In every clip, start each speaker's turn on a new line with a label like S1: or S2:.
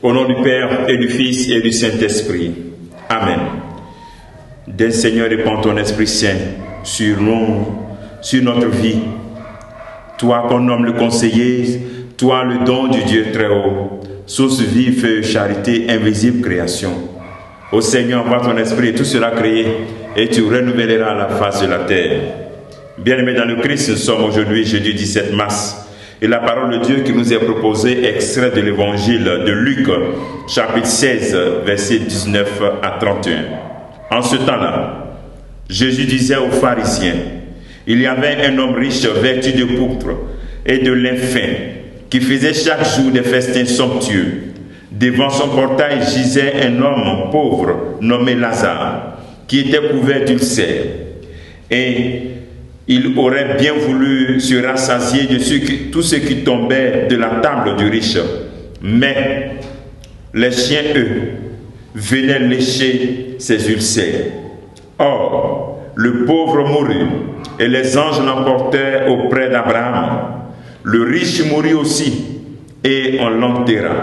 S1: Au nom du Père et du Fils et du Saint-Esprit. Amen. D'un Seigneur, répand ton Esprit Saint sur nous, sur notre vie. Toi qu'on nomme le conseiller, toi le don du Dieu très haut, source vive, feu, charité, invisible création. Ô Seigneur, envoie ton Esprit et tout sera créé et tu renouvelleras la face de la terre. Bien-aimés dans le Christ, nous sommes aujourd'hui jeudi 17 mars. Et la parole de Dieu qui nous est proposée est extrait de l'évangile de Luc, chapitre 16, versets 19 à 31. En ce temps-là, Jésus disait aux pharisiens, il y avait un homme riche vêtu de pourpre et de lin fin, qui faisait chaque jour des festins somptueux. Devant son portail gisait un homme pauvre nommé Lazare, qui était couvert d'ulcères. Et il aurait bien voulu se rassasier de tout ce qui tombait de la table du riche. Mais les chiens, eux, venaient lécher ses ulcères. Or, le pauvre mourut, et les anges l'emportèrent auprès d'Abraham. Le riche mourut aussi, et on l'enterra.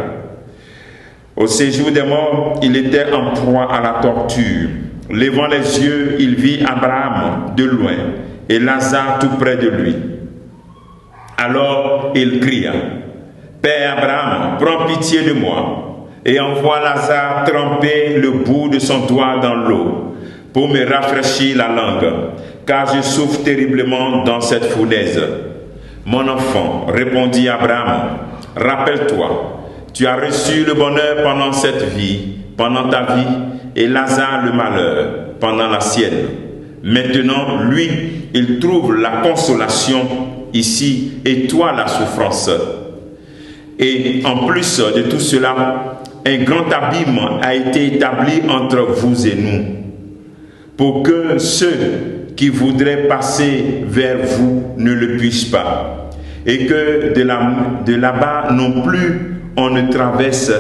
S1: Au séjour des morts, il était en proie à la torture. Levant les yeux, il vit Abraham de loin, et Lazare tout près de lui. Alors il cria, « Père Abraham, prends pitié de moi, et envoie Lazare tremper le bout de son doigt dans l'eau, pour me rafraîchir la langue, car je souffre terriblement dans cette fournaise. » « Mon enfant, répondit Abraham, rappelle-toi, tu as reçu le bonheur pendant cette vie, pendant ta vie, et Lazare le malheur pendant la sienne. Maintenant, lui, il trouve la consolation ici, et toi la souffrance. Et en plus de tout cela, un grand abîme a été établi entre vous et nous, pour que ceux qui voudraient passer vers vous ne le puissent pas, et que de là-bas non plus on ne traverse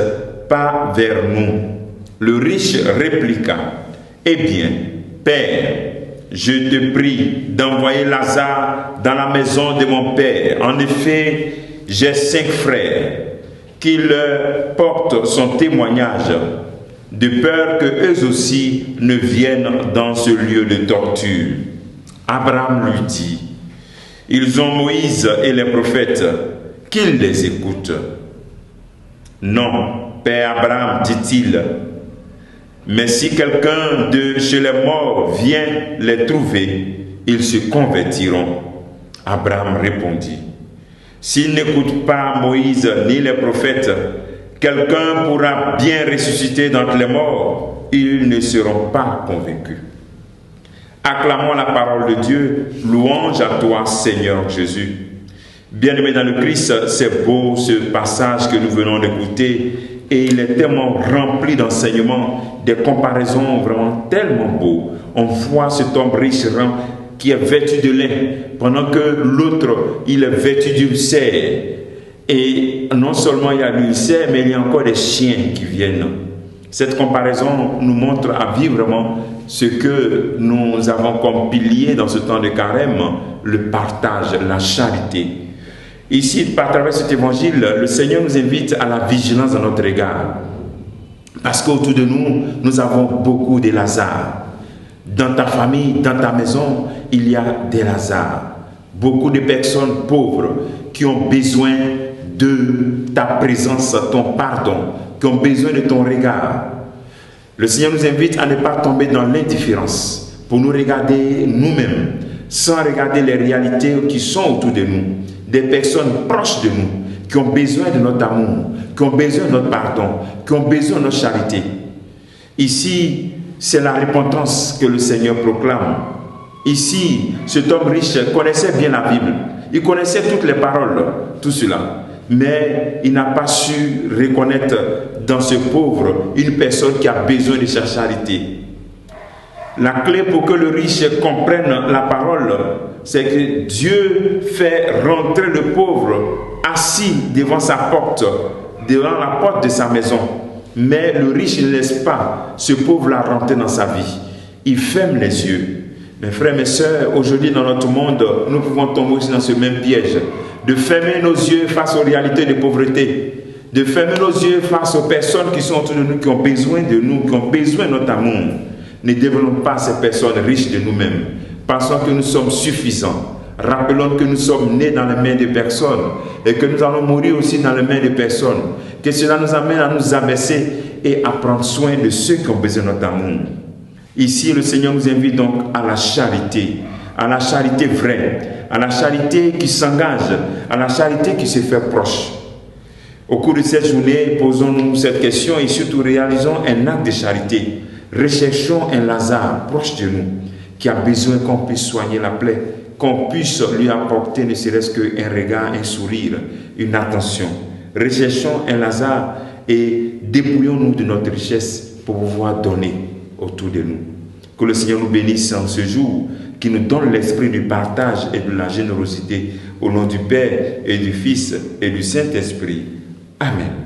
S1: pas vers nous. Le riche répliqua, « Eh bien, Père, je te prie d'envoyer Lazare dans la maison de mon Père. En effet, j'ai 5 frères, qu'il porte son témoignage, de peur que eux aussi ne viennent dans ce lieu de torture. » Abraham lui dit, « Ils ont Moïse et les prophètes, qu'ils les écoutent. » « Non, Père Abraham, dit-il, mais si quelqu'un de chez les morts vient les trouver, ils se convertiront. » Abraham répondit, « S'ils n'écoutent pas Moïse ni les prophètes, quelqu'un pourra bien ressusciter d'entre les morts, ils ne seront pas convaincus. » Acclamons la parole de Dieu, louange à toi Seigneur Jésus. Bien-aimés dans le Christ, c'est beau ce passage que nous venons d'écouter et il est tellement rempli d'enseignements, des comparaisons vraiment tellement beaux. On voit cet homme riche qui est vêtu de lin, pendant que l'autre, il est vêtu d'ulcères. Et non seulement il y a l'ulcère, mais il y a encore des chiens qui viennent. Cette comparaison nous montre à vivre vraiment ce que nous avons comme pilier dans ce temps de carême, le partage, la charité. Ici, par travers cet évangile, le Seigneur nous invite à la vigilance dans notre égard. Parce qu'autour de nous, nous avons beaucoup de Lazare. Dans ta famille, dans ta maison, il y a des Lazare. Beaucoup de personnes pauvres qui ont besoin de ta présence, ton pardon, qui ont besoin de ton regard. Le Seigneur nous invite à ne pas tomber dans l'indifférence, pour nous regarder nous-mêmes, sans regarder les réalités qui sont autour de nous. Des personnes proches de nous, qui ont besoin de notre amour, qui ont besoin de notre pardon, qui ont besoin de notre charité. Ici, c'est la repentance que le Seigneur proclame. Ici, cet homme riche connaissait bien la Bible. Il connaissait toutes les paroles, tout cela. Mais il n'a pas su reconnaître dans ce pauvre une personne qui a besoin de sa charité. La clé pour que le riche comprenne la parole, c'est que Dieu fait rentrer le pauvre assis devant sa porte, devant la porte de sa maison. Mais le riche ne laisse pas ce pauvre-là rentrer dans sa vie. Il ferme les yeux. Mes frères, mes sœurs, aujourd'hui dans notre monde, nous pouvons tomber aussi dans ce même piège, de fermer nos yeux face aux réalités de pauvreté, de fermer nos yeux face aux personnes qui sont autour de nous, qui ont besoin de nous, qui ont besoin de notre amour. Ne développons pas ces personnes riches de nous-mêmes. Pensons que nous sommes suffisants. Rappelons que nous sommes nés dans les mains de personnes et que nous allons mourir aussi dans les mains de personnes. Que cela nous amène à nous abaisser et à prendre soin de ceux qui ont besoin de notre amour. Ici, le Seigneur nous invite donc à la charité vraie, à la charité qui s'engage, à la charité qui se fait proche. Au cours de cette journée, posons-nous cette question et surtout réalisons un acte de charité. Recherchons un Lazare proche de nous qui a besoin qu'on puisse soigner la plaie, qu'on puisse lui apporter ne serait-ce qu'un regard, un sourire, une attention. Recherchons un Lazare et dépouillons-nous de notre richesse pour pouvoir donner autour de nous. Que le Seigneur nous bénisse en ce jour, qui nous donne l'esprit du partage et de la générosité au nom du Père et du Fils et du Saint-Esprit. Amen.